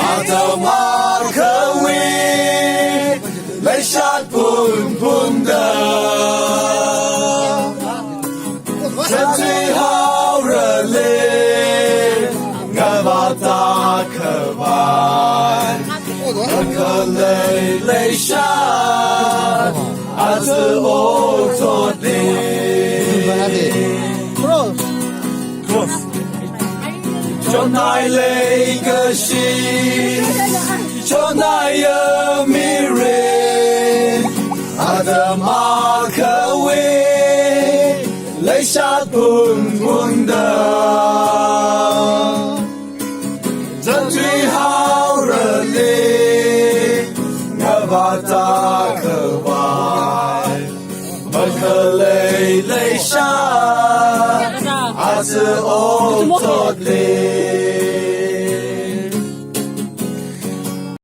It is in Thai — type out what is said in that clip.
อาตมาเควีและชาติพุ่นเดิมฉันที่หาเรื่องเล่งาบาตาขบายเคเลยเลยชาติอาจจะโอโทษดี Cross cho nai lê cơ shi cho nai mi re adama kawe lấy sát bùn đờ dân truy hao rờ lê ngã ba ta cờ bài bất khờ lấy sátอาจจะโอโทษดี